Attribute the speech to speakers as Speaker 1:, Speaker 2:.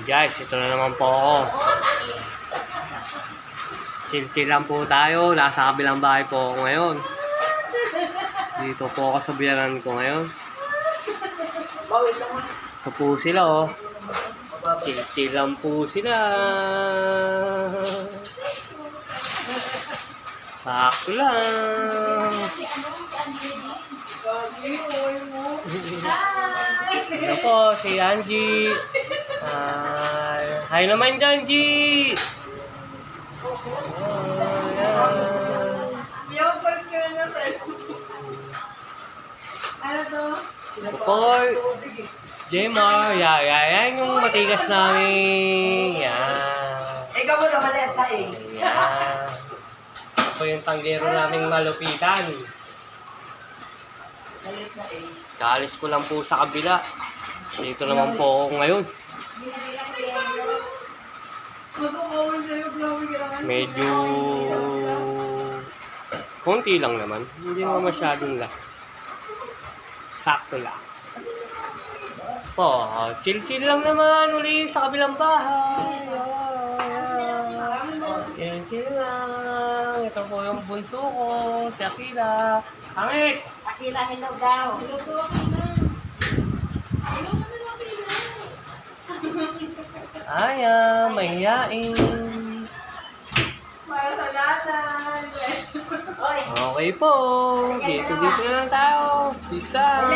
Speaker 1: Guys, ito na naman po ako. Chill-chill lang po tayo. Nasa kabilang bahay po ako ngayon. Dito po ako sa biyanan ko ngayon. Ito po sila oh. Chill-chill lang po sila. Sakto lang. Ito po si Angie. Hi naman Angie. Ito po Jemar. Yan yung matigas namin. Yan.
Speaker 2: Ikaw mo na maleta eh.
Speaker 1: Yan. Ito yung tanggero naming malupitan. Kaalis ko lang po sa kabila. Dito naman po ako ngayon. Medyo konti lang naman. Hindi naman masyadong last. Sakto lang. Po, chill-chill lang naman uli sa kabilang bahay. Chill lang. Ito po yung bunso ko, si Akila. Pangit!
Speaker 2: Akila, hello daw.
Speaker 3: Hello po, Akila. Hello ka na, Akila.
Speaker 1: Ayan, mahihain. Okay po. Dito na lang tayo. Peace out.